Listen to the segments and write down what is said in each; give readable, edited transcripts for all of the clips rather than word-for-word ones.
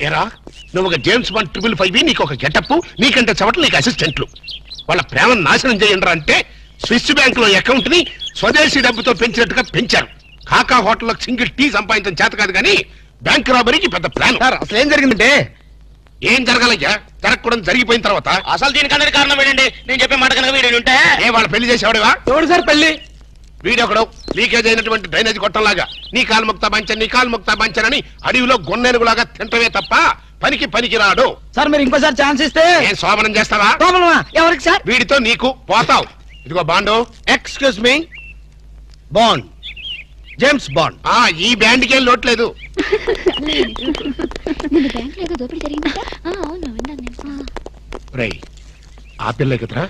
ఏరా నువ్వు ఒక జేమ్స్ బాండ్ 555 నీకు ఒక గెటప్, నీకంటే చవట్లు నీకు అసిస్టెంట్లు. వాళ్ళ ప్రేమను నాశనం చేయండి అంటే స్విస్ బ్యాంక్ లో అకౌంట్ ని స్వదేశీ డబ్బుతో పెంచినట్టుగా పెంచారు. కాకా హోటల్లో సింగిల్ టీ సంపాదించడం చేత కాదు కానీ బ్యాంక్ రాబరీకి పెద్ద ప్లాన్. అసలు ఏం జరిగిందంటే ఏం జరగాలయ్యా? జరగకూడదు జరిగిపోయిన తర్వాత అసలు దీనికన్నా కారణం ఏంటండి? నేను చెప్పే మాట కనుక వీడు ఉంటే ఏ వాళ్ళ పెళ్లి చేసేవాడువా? ఎవడు సార్ పెళ్లి? వీడొకడు లీకేజ్ అయినటువంటి డ్రైనేజ్ గొట్టంలాగా నీ కాలు ముక్తా బంచన్ నీ కాలు ముక్తా బంచన్ అని అడవిలో గొన్నెనుగులాగా తింటవే తప్ప పనికి రాడు. సార్ మీరు ఇంకోసారి ఛాన్స్ ఇస్తే ఏం శోభనం చేస్తావా? ఎవరికి సార్? వీడితో నీకు పోతావు. ఇదిగో bond. Excuse me, bond, James bond. ఈ బ్యాండ్ కి లోట్లేదు. రేయ్ ఆ పిల్ల కదరా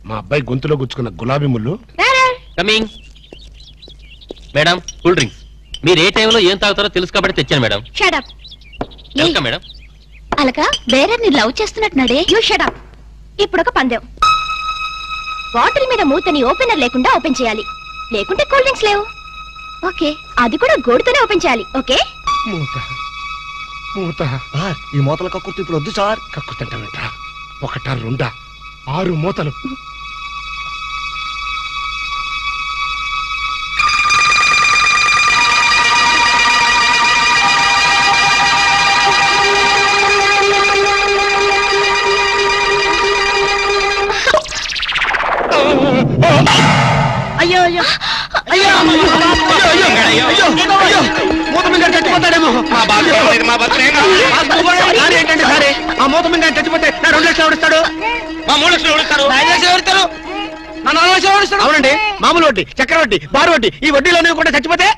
మా అబ్బాయి గొంతులో గుచ్చుకున్న గులాబీ ముళ్ళు. Coming madam, cool drinks. మీరు ఏ టైంలో ఏం తాగుతారో తెలుసు కాబట్టి తెచ్చాను మేడం. షటప్. Welcome madam. అలక బేరర్ని లవ్ చేస్తున్నట్టున్నాడే. You shut up. ఇప్పుడు ఒక పందెం. బాటిల్ మీద మూతని ఓపెనర్ లేకుండా ఓపెన్ చేయాలి, లేకుంటే కూల్ డ్రింక్స్ లేవు. ఓకే, అది కూడా గోడుతోనే ఓపెన్ చేయాలి. ఓకే? మూత ఈ మూతల కక్కుర్తి ఇప్పుడు వద్దు సార్. కక్కుతంటావేంట? ఒకటా రెండా 6 మూతలు. అయ్యో అయ్యో అయ్యో మూత మీద చచ్చిపోతాడేమో. ఏంటంటే సరే ఆ మూత మీద చచ్చిపోతే 2 లక్షలు ఎవరిస్తాడు? మా 3 లక్షలు ఎవరిస్తారు? 5 లక్షలు ఎవరిస్తారు? నా 4 లక్షలు ఎవరిస్తాడు? అవునండి, మామూలు వడ్డీ, చక్కెర వడ్డీ, బారు వడ్డీ, ఈ వడ్డీలో కూడా చచ్చిపోతే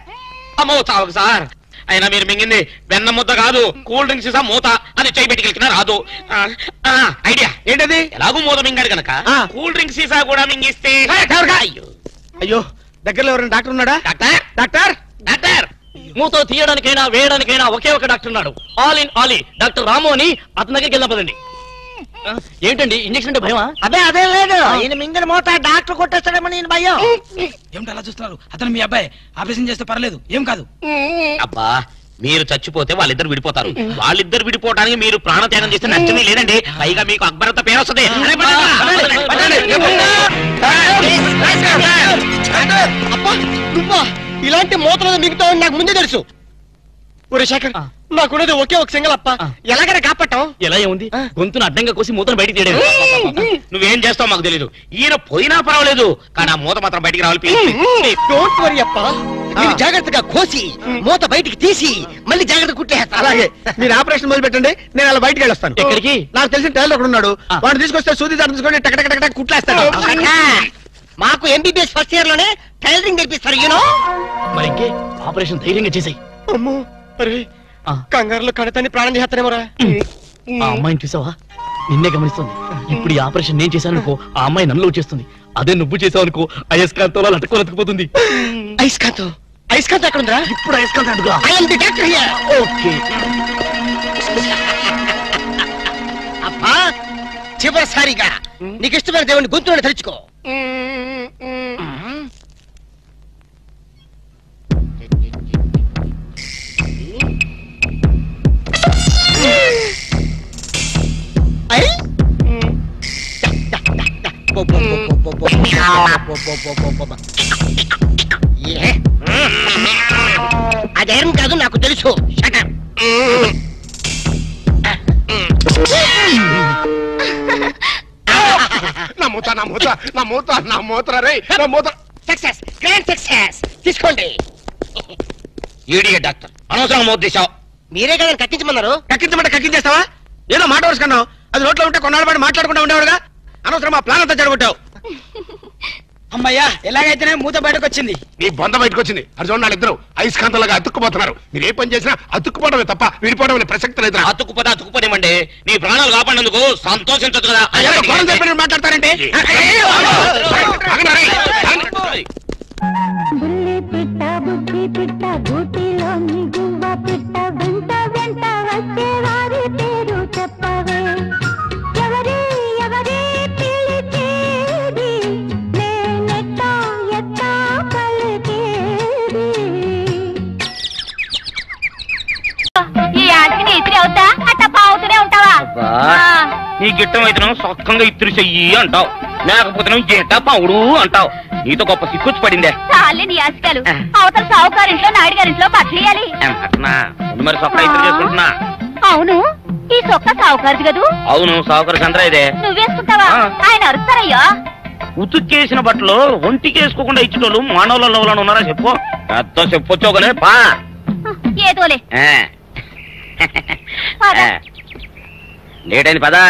అమ్మో చావు సార్. అయినా మీరు మింగింది వెన్న ముద్ద కాదు, కూల్ డ్రింక్స్ సీసా మూత. అది చేయి పెట్టుకెళ్ళినా రాదు. ఐడియా ఏంటది? ఎలాగూ మూత మింగాడు కనుక కూల్ డ్రింక్స్ సీసా కూడా మింగిస్తే. అయ్యో అయ్యో, దగ్గరలో ఎవరైనా డాక్టర్ ఉన్నాడా? డాక్టర్ డాక్టర్ డాక్టర్ మూతో తీయడానికైనా వేయడానికైనా ఒకే ఒక డాక్టర్ ఉన్నాడు. ఆల్ ఇన్ ఆలీ డాక్టర్ రాము అని. అతని దగ్గరికి వెళ్దాం పదండి. ఏంటండి ఇంజక్షన్ అంటే భయమా? అదే లేదు, ఈయన మింగిన మూత డాక్టర్ కొట్టేస్తాడేమో నేను భయం. ఏమిటి అలా చూస్తున్నారు? అతను మీ అబ్బాయి, ఆపరేషన్ చేస్తే పర్లేదు, ఏం కాదు. అబ్బా మీరు చచ్చిపోతే వాళ్ళిద్దరు విడిపోతారు. వాళ్ళిద్దరు విడిపోవడానికి మీరు ప్రాణత్యాగం చేస్తే నష్టమే లేదండి. పైగా మీకు అక్బరత పేరు వస్తుంది. ఇలాంటి మూతలు మిగతావని నాకు ముందే తెలుసు. ఒరే శేఖర్, నాకున్నది ఒకే ఒక సింగల్ అప్ప, ఎలాగైనా కాపాటం. ఎలా ఏముంది? గొంతును అడ్డంగా కోసి మూతను బయటికి తీయడం. నువ్వేం చేస్తావు మాకు తెలీదు. ఈయన పోయినా పర్వాలేదు, కానీ ఆ మూత మాత్రం బయటికి రావాలి. డోంట్ వరీ అప్ప, మీరు జాగ్రత్తగా కోసి మూత బయటికి తీసి మళ్ళీ జాగ్రత్త కుట్టేస్తా. అలాగే, మీరు ఆపరేషన్ మొదలు పెట్టండి, నేను అలా బయటికి వెళ్ళొస్తాను. ఎక్కడికి? నాకు తెలిసిన టైలర్ ఒకడు ఉన్నాడు, వాడు తీసుకొస్తే సూది దాన్ని తీసుకొని టక్ టక్ టక్ కుట్లేస్తాడు. మాకు ఎంబీబీఎస్ ఫస్ట్ ఇయర్ లోనే టైలరింగ్ నేర్పిస్తారు. యూనో. మరి ఇంకే ఆపరేషన్ ధైర్యంగా చేసాయి. అమ్మో, అరే కంగారులో కడతాన్ని ప్రాణం చేస్తానేమోరా. ఆ అమ్మాయిని చూసావా? నిన్నే గమనిస్తుంది. ఇప్పుడు ఈ ఆపరేషన్ నేను చేశాను అనుకో, ఆ అమ్మాయి నన్ను వచ్చేస్తుంది. అదే నువ్వు చేసావు అనుకో, అయస్కాంతంలో లట్టుకోలేకపోతుంది. ఐస్కాంతం? ఐస్కాంతం ఎక్కడ ఉందిరా? ఇప్పుడు అయస్కాంతం అడుగురా. ఓకే. అబ్బా, చివరిసారిగా నీకు ఇష్టమైన దేవుని గొంతులను తెరుచుకో. అదేం కాదు, నాకు తెలుసు. Success, grand success. తీసుకోండి. ఈడియట్ డాక్టర్, అనవసరంగా మోత తీసావు. మీరే కదా కక్కించమన్నారు. కక్కించమంటే కక్కించేస్తావా? ఏదో మాట వరుసుకున్నావు, అది నోట్లో ఉంటే కొన్నాళ్ళ పాటు మాట్లాడుకుంటూ ఉండేవాడుగా. అనవసరం మా ప్లాన్ అంతా చెడగొట్టావు. అమ్మయ్యా, ఎలాగైతేనే మూత బయటకు వచ్చింది. నీ బొంద బయటకు వచ్చింది. అది చూడండి, వాళ్ళిద్దరు అయస్కాంతంలాగా అతుక్కుపోతున్నారు. మీరు ఏ పని చేసినా అతుక్కుపోవడమే తప్ప విడిపోవడం అనే ప్రసక్తి లేదు. అతుక్కుపోదేమండి, నీ ప్రాణాలు కాపాడినందుకు సంతోషించదు కదా. మాట్లాడతారంటే ఈ ఆటకి టీచర్ అవుతా. నీ గిట్టం అయితే సొక్కంగా ఇత్తురు చెయ్యి అంటావు, లేకపోతే గిట్ట పౌడు అంటావు. నీతో గొప్ప సిక్కుచ్చి పడిందే. నీ ఆశకాలు అవతల సావుకారింట్లో నాయుడు గారింట్లో బట్టలేయాలి. మరి సొక్క ఇత్తురు చేసుకుంటున్నా. అవును, ఈ సొక్క సావుకారిది కదూ? అవును, సావుకారు చంద్ర ఇదే. నువ్వేసుకుంటావా? ఆయన అరుస్తారయ్యా. ఉతుక్కేసిన బట్టలు ఒంటికేసుకోకుండా ఇచ్చేటోళ్ళు మానవులలో ఉన్నారా చెప్పు. పెద్ద చెప్పొచ్చోగనే పా. ఏదోలే లేటైంది పదా.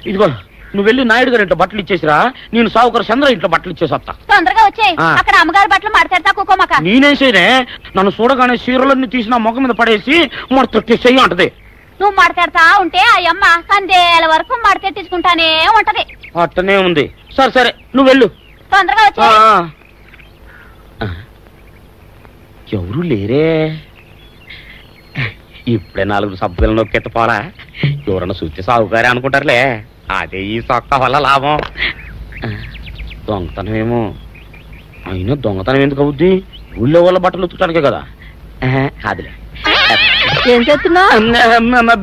ఇదిగో నువ్వు వెళ్ళి నాయుడు గారి ఇంట్లో బట్టలు ఇచ్చేసిరా, నేను సావుకారు చంద్ర ఇంట్లో బట్టలు ఇచ్చేసి వస్తా. తొందరగా వచ్చాయి. అక్కడ అమ్మగారు బట్టలు మాడతాడతా కుకోమక. నేనేం చేయనే, నన్ను చూడగానే చీరలన్నీ తీసిన మొఖం మీద పడేసి మడతెట్టేసేయి అంటది. నువ్వు మాడతాడతా ఉంటే ఆ అమ్మ సందేల వరకు మడతెట్టించుకుంటానే ఉంటది. అట్టనే ఉంది. సరే సరే నువ్వు వెళ్ళు. తొందరగా వచ్చా. ఎవరు లేరే. ఇప్పుడే 4 సబ్బులు నొక్కెత్త పోరా. ఎవరన్నా చూస్తే సాగుకారే అనుకుంటారులే. అదే ఈ సొక్క వల్ల లాభం. దొంగతనం ఏమో. అయినా దొంగతనం ఎందుకు అవుద్ది? ఊళ్ళో వాళ్ళ బట్టలు ఉతుకడానికే కదా. కాదులే. ఏం చేస్తున్నా?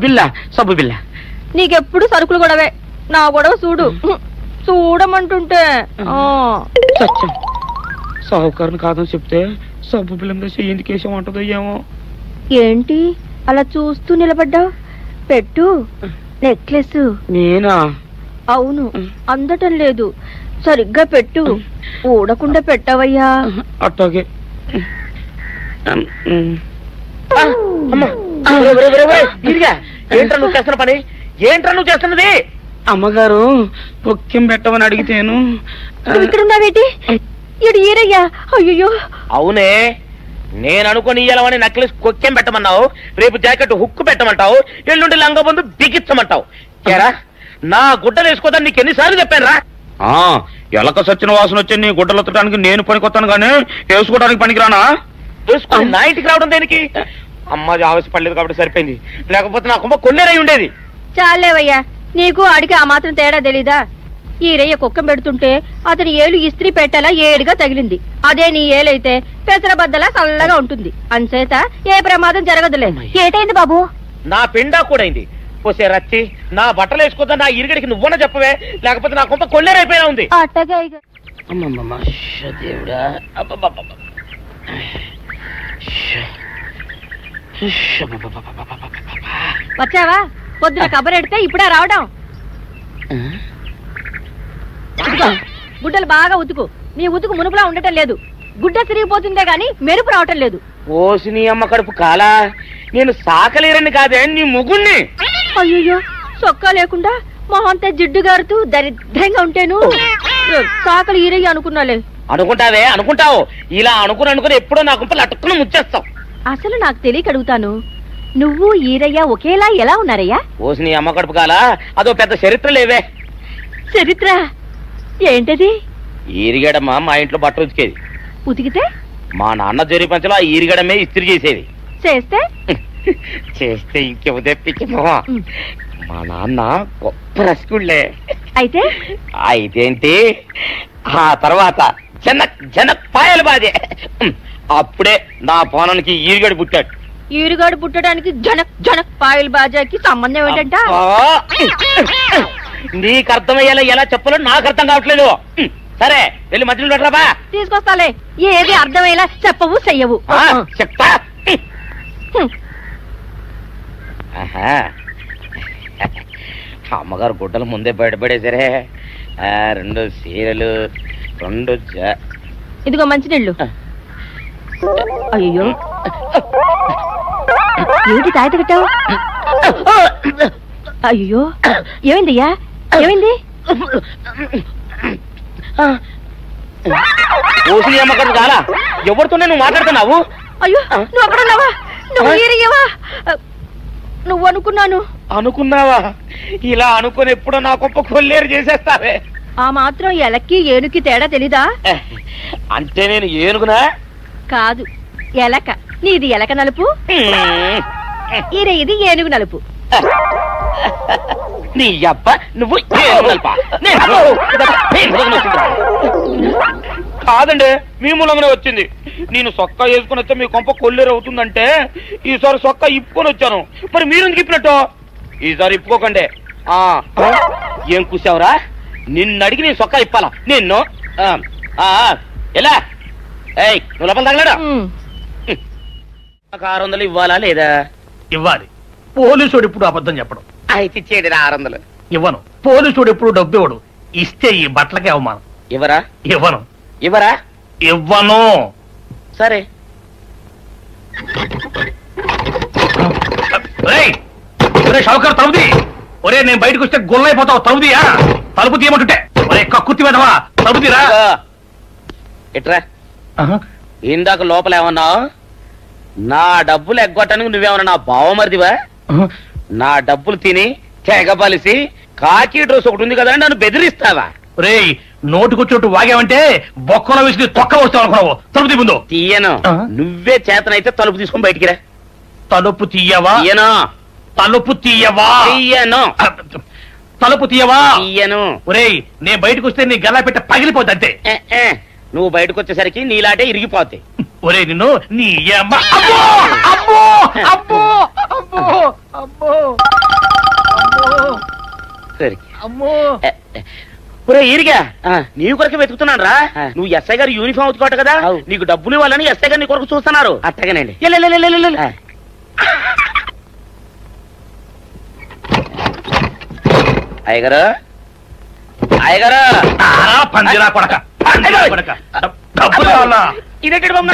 బిల్ల, సబ్బు బిల్ల. నీకెప్పుడు సరుకులు గొడవే. నా గొడవ చూడు. చూడమంటుంటే సత్యం, సాహుకారుని కాదని చెప్తే సబ్బు బిల్ల మీద ఎందుకు వేసామంటుందో ఏమో. ఏంటి అలా చూస్తూ నిలబడ్డావు? పెట్టు. నెక్లెస్. నేనా? అవును, అందటం లేదు. సరిగ్గా పెట్టు. ఊడకుండా పెట్టవయ్యా. అట్టాగే. ఏంట్రా నువ్వు చేస్తున్న పని? ఏంట్రా నువ్వు చేస్తున్నది? అమ్మగారు పొక్కెం పెట్టమని అడిగితేను. ఇక్కడున్నావేటి? ఇడు ఈరయ్యా. అయ్యో. అవునే, నేను అనుకుని ఇయ్యాలని నెక్లెస్ కొక్కెం పెట్టమన్నావు, రేపు జాకెట్ హుక్కు పెట్టమంటావు, ఎల్లుండి లంగబందు బిగించమంటావు. కేరా నా గుడ్డలు వేసుకోదాన్ని నీకు ఎన్నిసార్లు చెప్పాను రా. ఎలక సచ్చిన వాసన వచ్చి నీ గుడ్డలు ఎత్తడానికి నేను పనికొత్తాను గానీ వేసుకోవడానికి పనికిరానా? వేసుకుని నా ఇంటికి రావడం దేనికి? అమ్మాది ఆవేశపడలేదు కాబట్టి సరిపోయింది, లేకపోతే నా కుమ్మ కొన్నేరై ఉండేది. చాలేవయ్యా, నీకు అడిగి ఆ మాత్రం తేడా తెలీదా? ఈరయ్య కుక్కం పెడుతుంటే అతని ఏలు ఇస్త్రీ పెట్టేలా ఏడుగా తగిలింది. అదే నీ ఏలైతే పెసరబద్దలా చల్లగా ఉంటుంది. అంచేత ఏ ప్రమాదం జరగదులే. ఏటైంది బాబు? నా పిండా కూడా అయింది. పోసే రచ్చి నా బట్టలు వేసుకోద్దా నా ఇరుగడికి నువ్వన చెప్పవే, లేకపోతే నా కొంత కొల్లేరైపోయినా ఉంది. అట్టగా వచ్చావా? పొద్దున కబరెడితే ఇప్పుడే రావడం. గుడ్డలు బాగా ఉతుకు. నీ ఉతుకు మునుపులా ఉండటం లేదు. గుడ్డ తిరిగిపోతుందే గాని మెరుపు రావటం లేదు. ఓసి నీ అమ్మ కడుపు కాలా, నేను సాకలేరని కాదే నీ ముగ్గుణ్ణి. అయ్యో, సొక్కా లేకుండా మొహంతా జిడ్డు గారుతూ దరిద్రంగా ఉంటేను సాకలు ఈరయ్య అనుకున్నాలే. అనుకుంటావే, అనుకుంటావు. ఇలా అనుకుని ఎప్పుడో నా గుంపలు అటుక్కుని ముచ్చేస్తావు. అసలు నాకు తెలియక అడుగుతాను, నువ్వు ఈరయ్య ఒకేలా ఎలా ఉన్నారయ్యా? ఓసి నీ అమ్మ కడుపు కాలా, అదో పెద్ద చరిత్ర లేవే. చరిత్ర ఏంటది? ఈరిగడమ్మ మా ఇంట్లో బట్టలు ఉతికేది. ఉతికితే మా నాన్న జరి పంచలో ఆ ఈరిగడమే ఇస్త్రీ చేసేది. చేస్తే చేస్తే ఇంకెవ తెప్పించమా. మా నాన్న గొప్ప రసికుళ్ళే. అయితే అయితేంటి, ఆ తర్వాత జనక్ పాయలు బాధే. అప్పుడే నా పోనానికి ఈరిగడు పుట్టాడు. ఈరుగాడు పుట్టడానికి జనక్ పాయల్ బాజాకి సంబంధం ఏంటంట? నీకు అర్థమయ్యేలా ఎలా చెప్పాలో నాకు అర్థం కావట్లేదు. సరే వెళ్ళి మధ్యలో పెట్టరాబా. తీసుకొస్తాలే. ఏది అర్థమయ్యేలా చెప్పవు చెయ్యవు. చెప్తా. అమ్మగారు గుడ్డలు ముందే బయటపడేసరే. 2 చీరలు, 2 ఇదిగో మంచినీళ్ళు. అయ్యో, ఏంటి తాయిత కట్టావు? అయ్యో, ఏమైందయ్యా? ఏమైంది? ఓసిలి అమ్మగారు కాలా, ఎవరితోనే నువ్వు మాట్లాడుతున్నావు? అయ్యో, నువ్వు అక్కడున్నావా? నువ్వు ఈరయ్యవా? నువ్వు అనుకున్నాను. అనుకున్నావా? ఇలా అనుకుని ఎప్పుడో నా గొప్ప కొల్లేరు చేసేస్తావే. ఆ మాత్రం ఎలక్కి ఏనుకి తేడా తెలీదా? అంటే నేను ఏనుగునా? కాదు, ఎలక. నీది ఎలక నలుపు, ఈరయ్యది ఏనుగు నలుపు. నీ అబ్బ నువ్వు కాదండి మీ మూలంగానే వచ్చింది. నేను సొక్కా వేసుకుని వస్తే మీ కొంప కొల్లేరు అవుతుందంటే ఈసారి సొక్కా ఇప్పుకొని వచ్చాను. మరి మీరు ఎందుకు ఇప్పినట్టు? ఈసారి ఇప్పుకోకండి. ఏం కూసావురా? నిన్ను అడిగి నేను సొక్కా ఇప్పాలా నిన్ను? ఎలా నువ్వు లోపల తగలడా? నాకు 600 ఇవ్వాలా లేదా? ఇవ్వాలి. పోలీసుడు ఇప్పుడు అబద్ధం చెప్పడం. అయితే ఇచ్చేయండి 600. ఇవ్వను. పోలీసుడు ఎప్పుడు డబ్బు ఇవ్వడు. ఇస్తే ఈ బట్టలకే అవమానం. ఇవ్వరా? ఇవ్వను. ఇవ్వరా? ఇవ్వను. సరే. షౌకర్ తలుపుది. ఒరే నేను బయటకు వస్తే గొల్లైపోతావు. తలుపుదియా? తలుపు తీయమంటుంటే ఒరే కక్కుర్తి వెదవా తలుపుదిరా. ఎట్రా ఇందాక లోపల ఏమన్నావు? నా డబ్బులు ఎగ్గొట్టడానికి నువ్వేమన్నా నా బావమరిదివా? నా డబ్బులు తిని తెగబలిసి కాకి డ్రెస్ ఒకటి ఉంది కదా నన్ను బెదిరిస్తావా? రే నోటుకొచ్చుట్టు వాగావంటే బొక్కలో వేసి తొక్క వస్తావు అనుకున్నావు. తలుపు తీ ముందు. తీయను. నువ్వే చేతనైతే తలుపు తీసుకొని బయటికి రా. తలుపు తీయవా? తీయను. తలుపు తీయవా? తీయను. తలుపు తీయవా? తీయను. ఒరే నేను బయటకు వస్తే నీ గల్లా పెట్ట పగిలిపోద్ది అంతే. నువ్వు బయటకు వచ్చేసరికి నీలాటే ఇరిగిపోతాయి. ఒరే నిన్ను నీ అమ్మ. అబ్బో అబ్బో అబ్బో అబ్బో అబ్బో సరే అమ్మో. ఒరే ఈరిగా నీ కొరకు వెతుకుతున్నాను రా. నువ్వు ఎస్ఐ గారు యూనిఫామ్ అవుతుకోట కదా, నీకు డబ్బులు ఇవ్వాలని ఎస్ఐ గారు నీ కొరకు చూస్తున్నారు. అట్టగానండి. అయ్యగారు అయ్యగారు పందిరా కొడక డబ్బులు కావాలా?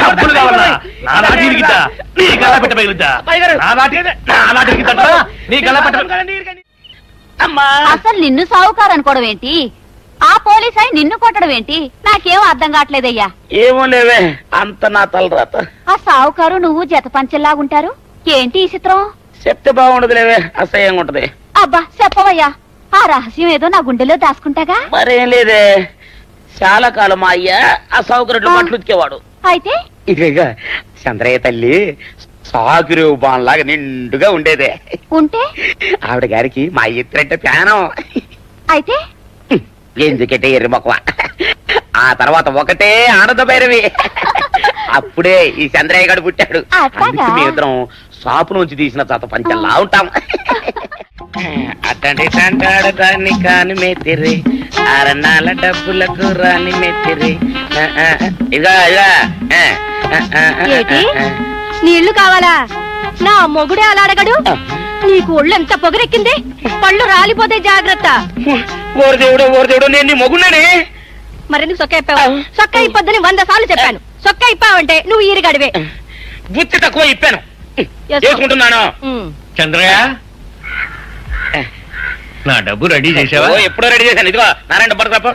డబ్బులు కావాలా? నా లాఠీ ఇరిగిద్దా? నీ గల్లా పెట్ట పగిలిద్దా? నా లాఠీ ఇరిగిద్దా? నీ గల్లా పెట్ట. అసలు నిన్ను సావుకారు అనుకోవడం ఏంటి? ఆ పోలీస్ అయి నిన్ను కొట్టడం ఏంటి? నాకేం అర్థం కావట్లేదయ్యా. ఏమో లేవే అంత నా తలరాత. ఆ సావుకారు నువ్వు జత పంచెల్లాగుంటారు ఏంటి ఈ చిత్రం? చెప్తే బాగుండదు లేవే, అసహ్యంగా ఉంటది. అబ్బా చెప్పవయ్యా. ఆ రహస్యం ఏదో నా గుండెలో దాచుకుంటాగా. మరేం లేదే, చాలా కాలం మా అయ్య ఆ సౌకర్యం బట్టలు ఉతికేవాడు. అయితే ఇక చంద్రయ్య తల్లి సాగురు బాన్లాగా నిండుగా ఉండేదే. ఉంటే ఆవిడ గారికి మా ఎత్తురంటే ప్యానం. అయితే ఎందుకంటే ఎర్రి మొక్కవ. ఆ తర్వాత ఒకటే ఆనంద భైరవి. అప్పుడే ఈ చంద్రయ్య గారు పుట్టాడు. మీ ఇద్దరం షాపు నుంచి తీసిన తాత పంచల్లా ఉంటాం. అట్టండి తంటాడు దాన్ని కాని మెత్తిరి, అరణాల డబ్బులకు రాని మెత్తిరి. ఇదిగా నీళ్లు కావాలా? నా మొగుడే అలా అడగడు. నీకు ఒళ్ళు ఎంత పొగరెక్కింది? పళ్ళు రాలిపోతే జాగ్రత్త. ఓరు దేవుడు నేను నీ మొగుడనే. మరెందుకు సొక్క ఇప్పావు? సొక్క ఇప్పొద్దని 100 సార్లు చెప్పాను. సొక్క ఇప్పావంటే నువ్వు ఈరిగడివే. బుద్ధి తక్కువ ఇప్పాను చేసుకుంటున్నాను. చంద్రయ్య నా డబ్బు రెడీ చేసావా? ఎప్పుడో రెడీ చేశాను. ఇదిగో నారాయణ డబ్బు తప్ప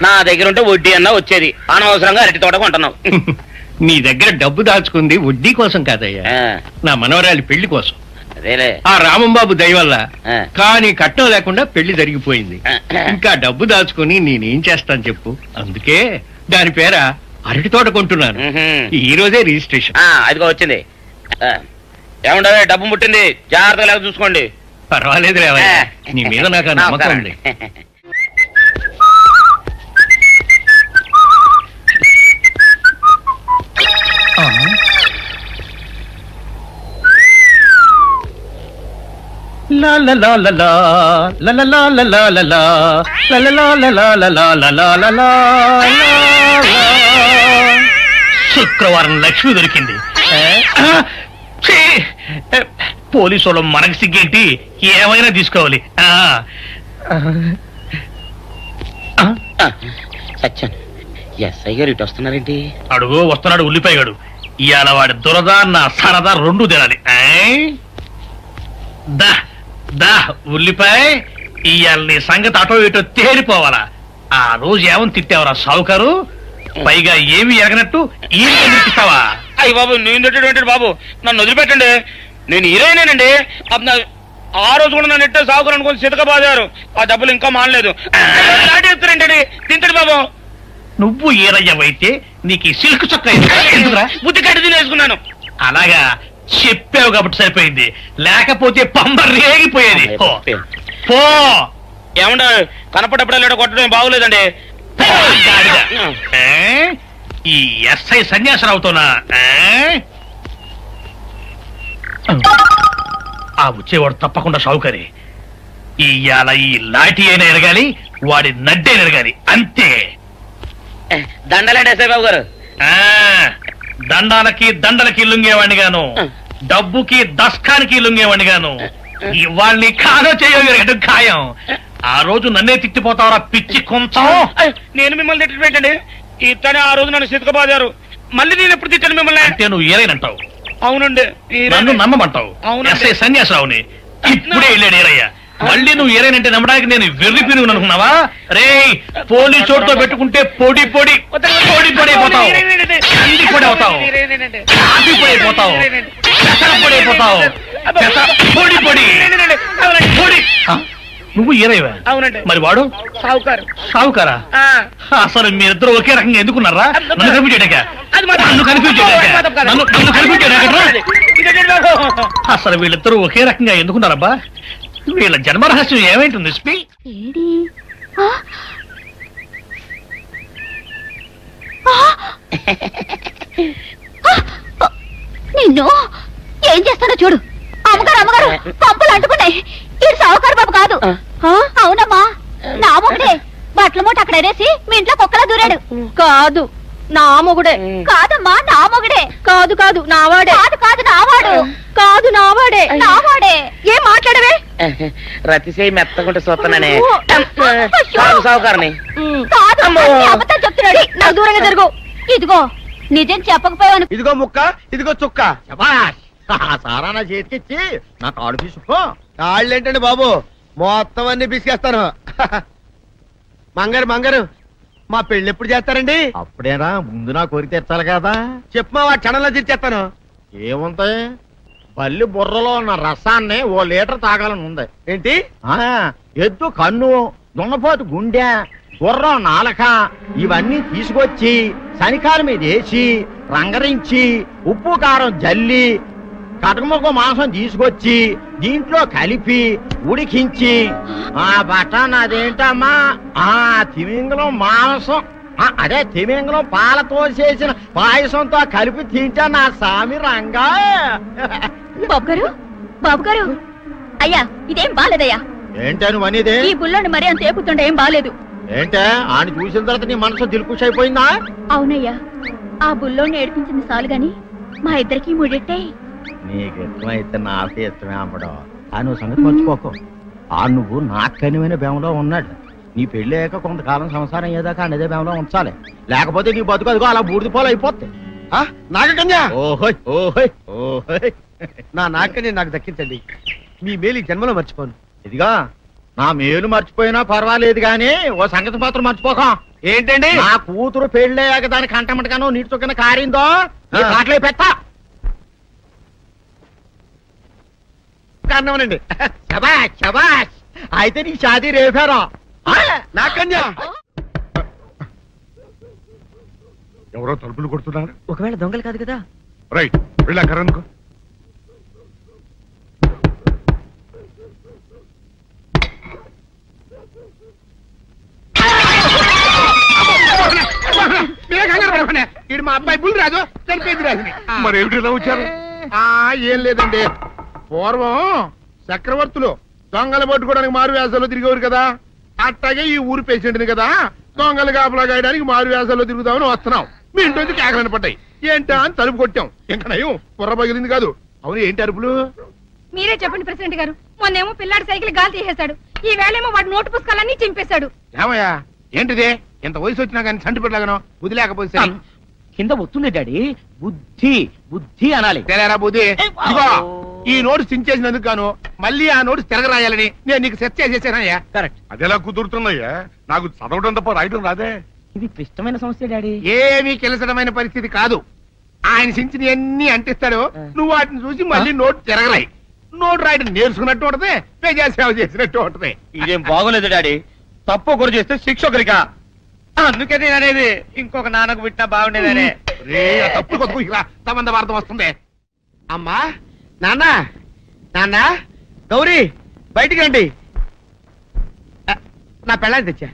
నా దగ్గర ఉంటే వడ్డీ అన్నా వచ్చేది. అనవసరంగా అరటి తోట కొంటున్నావు. నీ దగ్గర డబ్బు దాచుకుంది వడ్డీ కోసం కాదయ్యా, నా మనవరాలి పెళ్లి కోసం. అదేలే ఆ రామంబాబు దయ వల్ల కానీ కట్నం లేకుండా పెళ్లి జరిగిపోయింది. ఇంకా డబ్బు దాచుకుని నేనేం చేస్తాను చెప్పు. అందుకే దాని పేర అరటి తోట కొంటున్నాను. ఈ రోజే రిజిస్ట్రేషన్. అదిగో వచ్చింది. ఏముండే డబ్బు ముట్టింది, జాగ్రత్తగా లేక చూసుకోండి. పర్వాలేదు లేవయ్యా, నీ మీద నాకు నమ్మకం ఉంది. శుక్రవారం లక్ష్మి దొరికింది. పోలీసు వాళ్ళు మనకి సిగ్గేంటి, ఏమైనా తీసుకోవాలి. సత్యం ఎస్ఐ గారు ఇటు వస్తున్నారేంటి? అడుగు వస్తున్నాడు ఉల్లిపాయగాడు. ఇవాళ వాడి దురద నా సరదా రెండు తినాలి. దా దా ఉల్లిపాయ, ఇవాళ నీ సంగతి అటో ఇటో తేలిపోవాలా. ఆ రోజు ఏమని తిట్టావరా సావుకారు? పైగా ఏమి ఎరగనట్టు ఈ ఇస్తావా? అయ్యి బాబు నేను తిట్టేటువంటి బాబు, నన్ను వదిలిపెట్టండి. నేను హీరోయినేనండి. ఆ రోజు కూడా నన్ను ఎట్టే సాగురు అనుకుని సితక బాదారు. ఆ డబ్బులు ఇంకా మానలేదు. చెప్తారేంటండి? తింటాడు బాబు. నువ్వు ఈరయ్యవైతే నీకు సిల్క్ చొక్క ఎందుకురా? బుద్ధి కట్టి తినేసుకున్నాను. అలాగా చెప్పావు కాబట్టి సరిపోయింది, లేకపోతే పంబ రేగిపోయేది. పో ఏమండ కనపడప్పుడే లేడ కొట్టడం బాగోలేదండి. ఈ ఎస్ఐ సన్యాసరావుతోనా ఆ వచ్చేవాడు తప్పకుండా షావుకరి. ఇవాళ ఈ లాఠీ అయినా ఎరగాలి, వాడి నడ్డైనా ఎరగాలి, అంతే. దండలేండి ఎస్ఐ బాబు గారు. దండలకి లొంగేవాడిని గాను, డబ్బుకి దస్కానికి లొంగేవాడిని గాను. వాళ్ళని కాదో చేయడం ఖాయం. ఆ రోజు నన్నే తిట్టిపోతావరా పిచ్చి కొంచెం. నేను మిమ్మల్ని తిట్టండి. ఇతనే ఆ రోజు నన్ను సితకబాదారు. మళ్ళీ నేను ఎప్పుడు తిట్టాను మిమ్మల్ని? అంటే నువ్వు ఏరైనంటావు. అవునండి. నన్ను నమ్మమంటావు. ఎస్ఐ సన్యాసరావుని ఇప్పుడే వెళ్ళాడు ఏరయ్య. మళ్ళీ నువ్వు ఏరైనంటే నమ్మడానికి నేను వెర్రి పిరుగు అనుకున్నావా? రే పోలీస్ చోటుతో పెట్టుకుంటే పొడి పొడి పొడి పొడి అయిపోతావు, కంది పొడి అవుతావు, కాఫీ పొడి అయిపోతావు, పెసర పొడి అయిపోతావు, పొడి పొడి పొడి. నువ్వు ఏరైవా? అవునండి. మరి వాడు సావుకారు. సావుకారా? అసలు మీరిద్దరు ఒకే రకంగా ఎందుకున్నారా? నన్ను కన్ఫ్యూజ్ చేయడాక, నన్ను కన్ఫ్యూజ్ చేయడాక, నన్ను కన్ఫ్యూజ్ చేయడాక. అసలు వీళ్ళిద్దరూ ఒకే రకంగా ఎందుకున్నారబ్బా? వీళ్ళ జన్మరహస్యం ఏమైంటుంది స్పీ? నిన్ను ఏం చేస్తానో చూడు. అమ్మగారు పంపులు అంటుకున్నాయి. ఇది సావుకారు బాబు కాదు. అవునమ్మా, నా మొగుడే. బట్టల మూట అక్కడ ఎరేసి మీ ఇంట్లో కుక్కలా దూరాడు. కాదు నా మొగుడే. కాదమ్మా, నా మొగుడే. కాదు కాదు నావాడే. కాదు నావాడు. కాదు నావాడే. నావాడే. ఏం మాట్లాడవే? రతిసేయి మెత్తకుంటే చూస్తున్నానే సావుకారని. కాదు, అబద్ధం చెప్తున్నాడు. నాకు దూరంగా జరుగు. ఇదిగో నిజం చెప్పకపోయాను. ఇదిగో ముక్క, ఇదిగో చుక్క. సారా నా చేతికిచ్చి నా కాడు తీసుకో. కాళ్ళు ఏంటండి బాబు, మొత్తం అన్ని బిసికేస్తాను. మంగారు మా పెళ్లి ఎప్పుడు చేస్తారండి? అప్పుడేనా, ముందు నా కోరిక తెచ్చాలి కదా. చెప్పమా, ఆ క్షణంలో తీర్చేస్తాను. ఏముంటాయి, బల్లి బుర్రలో ఉన్న రసాన్ని 1 లీటర్ తాగాలని ఉంది. ఏంటి? ఎద్దు కన్ను, దున్నపోతు గుండె, గుర్రం నాలక ఇవన్నీ తీసుకొచ్చి శనికాల మీద వేసి రంగరించి ఉప్పు కారం జల్లి కటకముక్క మాంసం తీసుకొచ్చి దీంట్లో కలిపి ఉడికించి ఆ బటన్ అదేంటమ్మా, తిమింగలం మాంసం, అదే తిమింగలం పాలతో చేసిన పాయసంతో కలిపి తింటా నా సామి రంగా. బాబు గారు అయ్యా, ఇదేం బాలేదయ్యా. ఏంటా నువ్వు అనేది? ఈ బుల్లోని మరీ అంత ఏపుతుండే ఏం బాలేదు. ఏంటే ఆయన చూసిన తర్వాత నీ మనసు దిల్కుష్ అయిపోయిందా? అవునయ్యా, ఆ బుల్లోని ఏడిపించింది చాలు గాని మా ఇద్దరికి ముడిట్టే. నీకు ఇష్టమైతే నాకే ఇష్టమే అమ్మడం. ఆ నువ్వు సంగతి మర్చిపోకు. ఆ నువ్వు నాకు కనివైన బేమలో ఉన్నాడు. నీ పెళ్లి అయ్యాక కొంతకాలం సంసారం ఏదాకా అదే బేమలో ఉంచాలి, లేకపోతే నీ బతుకు అదిగో అలా బూడిద పోలు అయిపోతాయి. నాగకన్యా, ఓహోయ్ ఓహోయ్ ఓహోయ్, నా నాగకన్య నాకు దక్కించండి. మీ మేలు జన్మలో మర్చిపోను. ఇదిగా నా మేలు మర్చిపోయినా పర్వాలేదు గానీ ఓ సంగతి మాత్రం మర్చిపోకం. ఏంటండి? నా కూతురు పెళ్ళయ్యాక దాని కంటమటగానో నీటి చొక్కన కారిందో కాట్లే పెట్టా కారణమనండి. శబాష్ శబాష్, అయితే నీ షాదీ రేపారా నాకన్యా. ఎవరో తలుపులు కొడుతున్నారు. ఒకవేళ దొంగలు కాదు కదా. రైట్, వెళ్ళాకరనుకో. ఇడు మా అబ్బాయి బుల్ రాజు చనిపోయింది రాజుని. మరి ఏమిటి ఇలా వచ్చారు? ఏం లేదండి, పూర్వం చక్రవర్తులు దొంగలు పట్టుకోవడానికి మారు వేసాల్లో తిరిగేవారు కదా. అట్టాగే ఈ ఊరు పేషెంట్ని కదా దొంగలు కాపలా గాయడానికి మారు వేసాల్లో తిరుగుతామని వస్తున్నాం. మీ ఇంటి కేకలని పడ్డాయి. ఏంటా అని తలుపు కొట్టాం. ఇంకా నయం బుర్ర పగిలింది కాదు. అవును, ఏంటి అరుపులు? మీరే చెప్పండి ప్రెసిడెంట్ గారు. మొన్నేమో పిల్లాడి సైకిల్ గాలి తీసేశాడు, ఈ వేళేమో వాడి నోటు పుస్తకాలన్నీ చింపేశాడు. ఏమయ్యా ఏంటిదే, ఇంత వయసు వచ్చినా కానీ చంటి పెట్టలాగనో బుద్ధి లేకపోతే కింద వస్తుంది డాడీ. బుద్ధి బుద్ధి అనాలి. తెలేరా బుద్ధి. ఇదిగో ఈ నోటు చించేసినందుకు గాను మళ్ళీ ఆ నోటు తిరగరాయాలని నేను నీకు సెట్ చేసేసానయ్యా. కరెక్ట్. అదెలా కుదురుతున్నాయ్యా? నాకు చదవడం తప్ప రాయడం రాదే. ఇది క్లిష్టమైన సమస్య డాడీ. ఏమీ కిలసడమైన పరిస్థితి కాదు. ఆయన చించిన ఎన్ని అంటిస్తాడో నువ్వు వాటిని చూసి మళ్ళీ నోటు తిరగరాయి. నోటు రాయడం నేర్చుకున్నట్టు ఉంటది, ప్రజాసేవ చేసినట్టు ఉంటది. ఇదేం బాగోలేదు డాడీ. తప్పు ఒకరు చేస్తే శిక్ష ఒకరికా? అందుకే నేను అనేది ఇంకొక నాన్నకు పుట్టినా బాగుండేదనే. తప్పుడు కొత్త ఇలా సంబంధ వార్త వస్తుంది. అమ్మా, నాన్న, నాన్న, గౌరీ బయటికి రండి. నా పెళ్ళాన్ని తెచ్చా.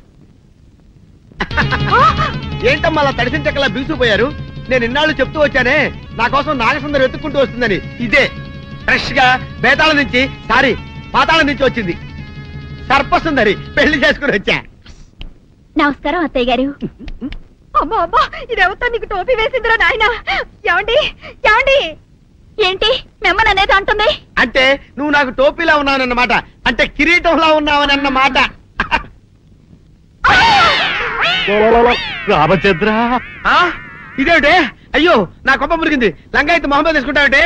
ఏంటమ్మా అలా తడిసిన చెక్కలా బిగుసిపోయారు? నేను ఇన్నాళ్ళు చెప్తూ వచ్చానే నా కోసం నాగసుందరం వెతుక్కుంటూ వస్తుందని. ఇదే ఫ్రెష్ గా బేతాళం నుంచి పాతాళం నుంచి వచ్చింది సర్పసుందరి. పెళ్లి చేసుకుని వచ్చా. నమస్కారం అత్తయ్య గారు. అమ్మా అమ్మా ఇదేవతో నీకు టోపీ వేసిందిరా నాయన. ఏమండి ఏమండి? ఏంటి మిమ్మల్ని అనేది అంటుంది? అంటే నువ్వు నాకు టోపీలా ఉన్నావనన్నమాట. అంటే కిరీటంలా ఉన్నావనన్నమాట. రామచంద్ర ఇదేమిటే? అయ్యో నా కొప్ప మురిగింది. లంగాయత్ మొహమ్మద్ తీసుకుంటావంటే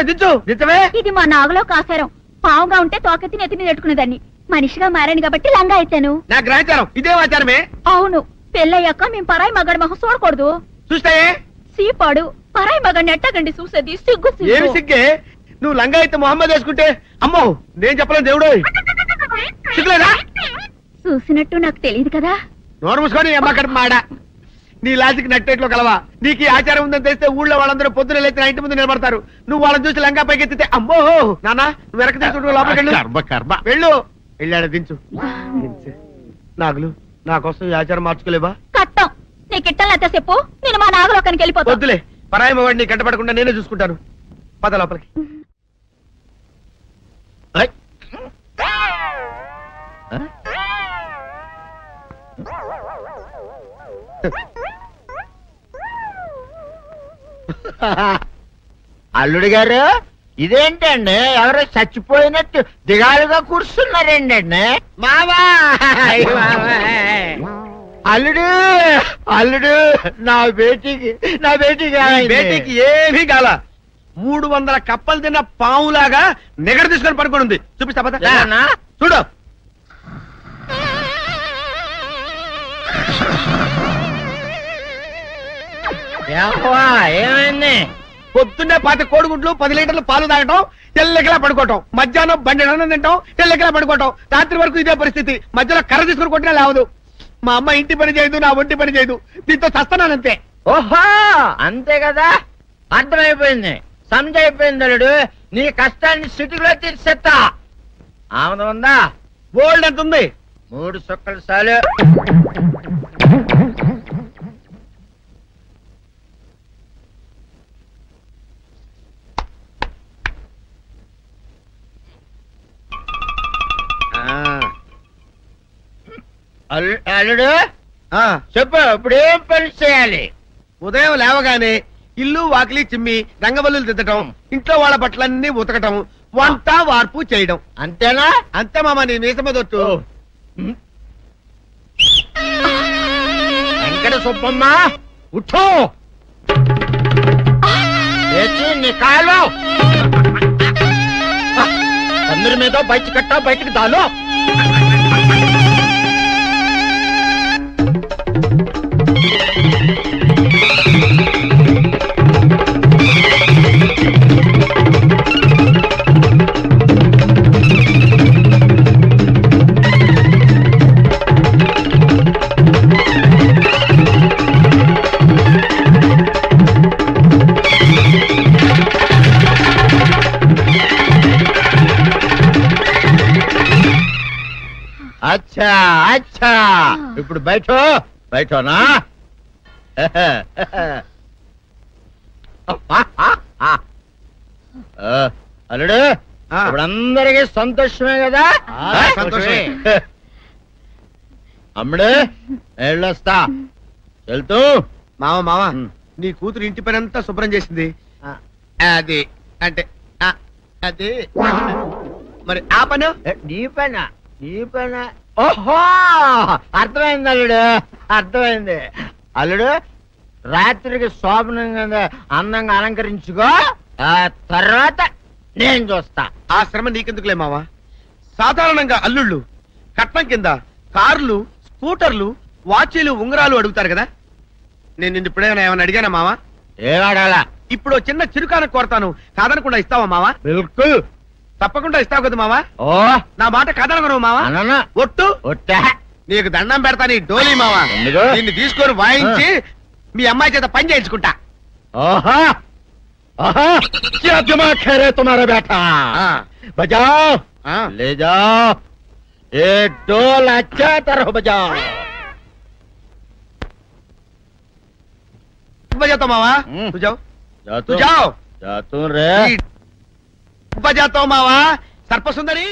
దించవే. ఇది మా నాగులో కాసారం. పావుగా ఉంటే తోకెత్తి నెత్తిని నెట్టుకునేదాన్ని. మనిషిగా మారాను కాబట్టి లంగా అయితాను. నా గ్రహచారం ఇదే ఆచారమే. అవును, పెళ్ళయ్యాక మేము పరాయి మగాడి మొహం చూడకూడదు. చూస్తాయే సీపాడు పరాయి మగాడిని ఎట్టగండి చూసేది. సిగ్గు ఏమి సిగ్గే? నువ్వు లంగాయత్ మొహమ్మద్ వేసుకుంటే అమ్మో నేను చెప్పలేను దేవుడు. సిగ్గులేదా? చూసినట్టు నాకు తెలియదు కదా. నోరు మూసుకొని అమ్మ కడుపు మాడ. నీ లాజిక్ నట్టేట్లో కలవా? నీకు ఈ ఆచారం ఉందని తెలిస్తే ఊళ్ళో వాళ్ళందరూ పొద్దున లేచి నా ఇంటి ముందు నిలబడతారు. నువ్వు వాళ్ళని చూసి లంగా పైకి ఎత్తితే అమ్మో నాన్న నువ్వు వెనక తీసుకుంటూ లోపలికి వెళ్ళు. వెళ్ళాడు దించు. నాగులు నా కోసం ఈ ఆచారం మార్చుకోలేవా? కట్టం నీకు ఇట్టలేత చెప్పు. నేను మా నాగలోకానికి వెళ్ళిపోతా. వద్దులే, పరాయి మవాడిని కంటపడకుండా నేనే చూసుకుంటాను. పద లోపలికి. అల్లుడు గారు ఇదేంటండి ఎవరో చచ్చిపోయినట్టు దిగాలుగా కూర్చున్నారేంటండి? మావా అల్లుడు అల్లుడు నా బేటీకి బేటీకి ఏమీ కాల. 300 కప్పలు తిన్న పావులాగా నిగడ తీసుకొని పడుకొని ఉంది. చూపిస్తా పద. చూడు ఏమైంది? పొద్దున్నే 10 కోడిగుడ్లు 10 లీటర్లు పాలు తాగటం, తెల్లకిలా పడుకోవటం. మధ్యాహ్నం బండి అన్నం తింటాం, తెల్లకిలా పడుకోవటం. రాత్రి వరకు ఇదే పరిస్థితి. మధ్యలో కర్ర తీసుకుని కొట్టినా లేవదు. మా అమ్మ ఇంటి పని చేయదు, నా ఒంటి పని చేయదు. దీంతో చస్తున్నానంతే. ఓహో అంతే కదా, అర్థమైపోయింది, సమజైపోయింది. అల్లుడు నీ కష్టాన్ని సిటీలో తీర్చేస్తా. ఆమె ఉందా? గోల్డ్ ఎంత ఉంది? 3 సుక్కలు చాలు. అల్లుడు చెప్పు, ఇప్పుడేం పని చేయాలి? ఉదయం లేవగానే ఇల్లు వాకిలి చిమ్మి రంగవల్లులు దిద్దటం, ఇంట్లో వాళ్ళ బట్టలన్నీ ఉతకటం, వంట వార్పు చేయడం. అంతేనా? అంతే మామ, నీ మీసమదొట్టు. వెంకట సుబ్బమ్మ ఉఠో, లేచి నీ కాలు అందరి మీద బయట కట్ట, బయటకు దాలో. అచ్చా అచ్చా, ఇప్పుడు బయటనా? అల్లుడు ఇప్పుడు అందరికీ సంతోషమే కదా? సంతోషమే. అమ్ముడు వెళ్ళొస్తా. వెళ్తూ మామ నీ కూతురు ఇంటి పని అంతా శుభ్రం చేసింది. అది అంటే అది మరి ఆ పను నీ పైన. ఓహో అర్థమైంది అల్లుడు, అర్థమైంది. అల్లుడు రాత్రికి శోభనంగా అందంగా అలంకరించుకో, ఆ తర్వాత నేను చూస్తా. ఆ శ్రమ నీకెందుకులే మావా. సాధారణంగా అల్లుళ్ళు కట్నం కింద కార్లు, స్కూటర్లు, వాచీలు, ఉంగరాలు అడుగుతారు కదా. నేను నిన్ను ఇప్పుడేమైనా ఏమైనా అడిగానా మావా? ఏవాడాలా? ఇప్పుడు చిన్న చిరుకాన కోరతాను, కాదనకుండా ఇస్తావా మావా? బిల్కుల్ తప్పకుండా ఇస్తావు కదా మావా. ఓ నా మాట కాదనగను మావా. అన్న ఒట్టు ఒట్టా నీకు దండం పెడతా నీ డోలీ మావా. ఎందుకు? నిన్ను తీసుకొని వాయించి మీ అమ్మాయి చేత పని చేయించుకుంటా. ఓహా ఓహా, क्या दिमाग है रे तुम्हारा बेटा? बजाओ, ले जाओ, ये डोल अच्छा तरह बजाओ. बजाता मावा तू जाओ तू जाओ जातू रे बजाता मावा सर्प सुंदरी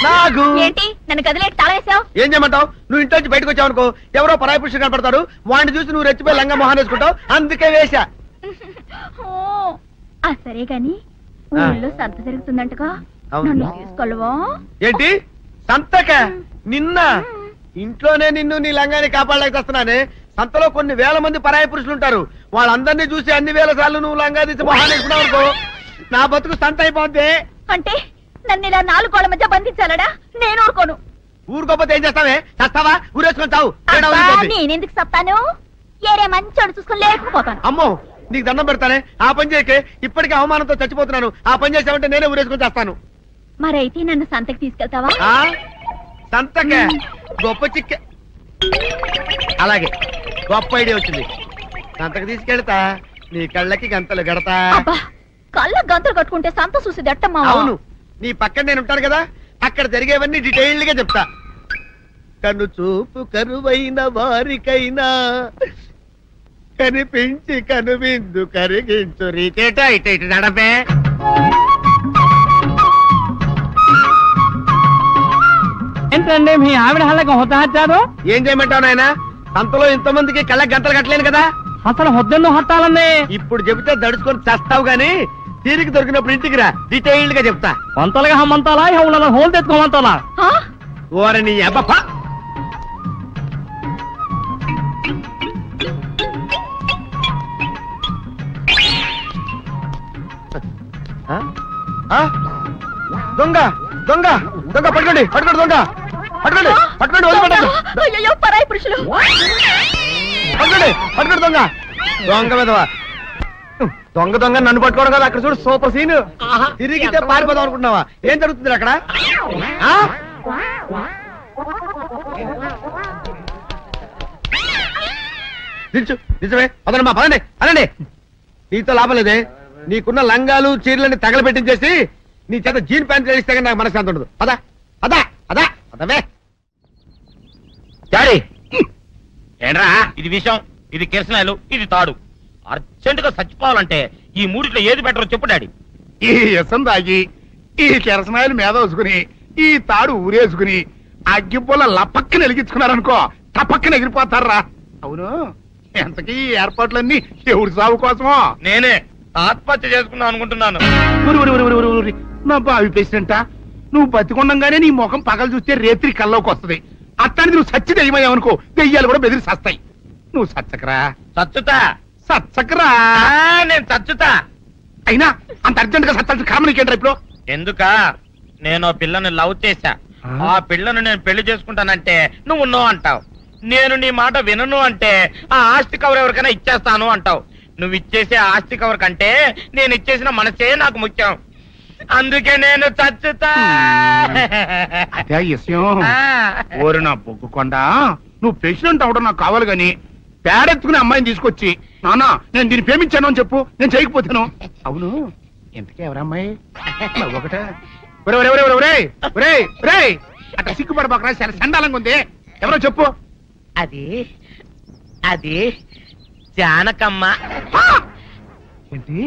నాగు ఏంటి నన్ను గదిలేటి తాళం వేసావు? ఏం చేయమంటావు? నువ్వు ఇంట్లో నుంచి బయటకు వచ్చావు అనుకో, ఎవరో పరాయి పురుషుడు కనపడతాడు, వాడిని చూసి నువ్వు రెచ్చిపోయి లంగా మొహాన్ని వేసుకుంటావు, అందుకే వేశా. సరే గాని ఊళ్ళో సంత జరుగుతుందంటగా, నన్ను తీసుకెళ్ళవా? ఏంటి సంతక? నిన్న ఇంట్లోనే నిన్ను నీ లంగాన్ని కాపాడలేకొస్తున్నానే. సంతలో కొన్ని వేల మంది పరాయి పురుషులు ఉంటారు, వాళ్ళందరినీ చూసి అన్ని వేల సార్లు నువ్వు లంగా తీసి మొహాన్ని వేసుకున్నావు అనుకో, నా బతుకు సంత అయిపోద్ది. అంటే నన్ను ఇలా 4 గోళ్ల మధ్య బంధించాలడా? నేను ఊరుకోను. ఊరుకోపోతే ఏం చేస్తావే? చస్తావా? ఊరేసుకొని చావు. నేనెందుకు చెప్తాను? ఏరే మంచోడు చూసుకుని లేకపోతాను. అమ్మో నీకు దండం పెడతానే, ఆ పని చేయకే. ఇప్పటికే అవమానంతో చచ్చిపోతున్నాను, ఆ పని చేసావంటే నేనే ఊరేసుకొని చేస్తాను. మరైతే నన్ను సంతకి తీసుకెళ్తావా? సంతకే? గొప్ప చిక్కే. అలాగే గొప్ప ఐడియా వచ్చింది. సంతకి తీసుకెళ్తా, నీ కళ్ళకి గంతలు గడతా. కళ్ళ గంతలు కట్టుకుంటే సంత చూసి దట్టమ్మా. అవును, నీ పక్కన నేను ఉంటాను కదా, అక్కడ జరిగేవన్నీ డీటెయిల్డ్ గా చెప్తా. కను చూపు కరువైన వారికైనా కనిపించి కనువిందు కరిగించు రీతేట ఇటు ఇటు నడపే. ఏంటండి మీ ఆవిడ హళ్ళకి హొత్తహచ్చారు? ఏం చేయమంటావు నాయన? సంతలో ఇంతమందికి కళ్ళకి గంటలు కట్టలేను కదా. అసలు హొద్దెన్ను హత్తాలండి. ఇప్పుడు చెబితే దడుచుకొని చస్తావు గాని, తీరికి దొరికినప్పుడు ఇంటికి రా, డీటెయిల్డ్ గా చెప్తా. వంతలుగా హమ్మంతాలా హోల్ హోల్ తెచ్చుకోమంతాలా? ఓరని అబ్బప్ప. దొంగ దొంగ దొంగ పట్టుకోండి పట్టుకోండి దొంగ పట్టుకోండి పట్టుకోండి వదిలిపెట్టండి. అయ్యో పరాయి పురుషులు. పట్టుకోండి పట్టుకోండి దొంగ దొంగ విధవా. దొంగ దొంగ నన్ను పట్టుకోవడం కదా, అక్కడ చూడు సూపర్ సీన్. తిరిగితే పారిపోదాం అనుకుంటున్నావా? ఏం జరుగుతుంది అక్కడ? నిజమే అదన మా పదండి అనండి. నీతో లాభం లేదే, నీకున్న లంగాలు చీరలని తగలబెట్టించేసి నీ చేత జీన్ ప్యాంట్ వేస్తే నాకు మనశ్శాంతి ఉండదు. అదా అదా అదా అదవే డాడీ. ఏంట్రా ఇది విషయం, ఇది కిరసనాయలు, ఇది తాడు. అర్జెంట్ గా చచ్చిపోవాలంటే ఈ మూడిట్లో ఏది బెటర్ చెప్పు డాడీ. ఈ యసం తాగి ఈ కిరసనాయలు మీద వేసుకుని ఈ తాడు ఊరేసుకుని అగ్గిపూల లపక్కన వెలిగించుకున్నారనుకో, టపక్కన ఎగిరిపోతారా. అవును, ఎంతకీ ఈ ఏర్పాట్లన్నీ ఎవరి సాగు కోసమో? నేనే ఆత్మహత్య చేసుకుందాం అనుకుంటున్నాను. నా బావి పేసినంట, నువ్వు బతికొండంగానే నీ ముఖం పగలు చూస్తే రేత్రి కల్లోకి వస్తుంది. అత్తానికి నువ్వు సచ్చి దెయ్యమయ్యావనుకో, దెయ్యాలు కూడా బెదిరి సస్తాయి. నువ్వు సచ్చకరా చచ్చుతా సచ్చకరా. నేను చచ్చుతా. అయినా అంత అర్జెంట్ గా సత్తాల్సిన కర్మ నీకేంట్రా ఇప్పుడు? ఎందుక నేను పిల్లని లవ్ చేశా, ఆ పిల్లను నేను పెళ్లి చేసుకుంటానంటే నువ్వు నో అంటావు. నేను నీ మాట వినను అంటే ఆ ఆస్తి కవర్ ఎవరికైనా ఇచ్చేస్తాను అంటావు. నువ్వు ఇచ్చేసే ఆస్తి కవర్ కంటే నేను ఇచ్చేసిన మనసే నాకు ముఖ్యం. అందుకే నేను చచ్చుతా. అదే విషయం. ఓరి నా బొగ్గుకొండా, నువ్వు ప్రెసిడెంట్ అవడం నాకు కావాలి గాని పేడెత్తుకునే అమ్మాయిని తీసుకొచ్చి నానా నేను దీన్ని ప్రేమించాను అని చెప్పు, నేను చేయకపోతాను. అవును, ఎంతకీ ఎవరమ్మాయి? ఒకటే అట్లా సిగ్గుపడబాకరా, చాలా సండాలంగా ఉంది. ఎవరో చెప్పు. అది అది జానకమ్మ. ఏంటి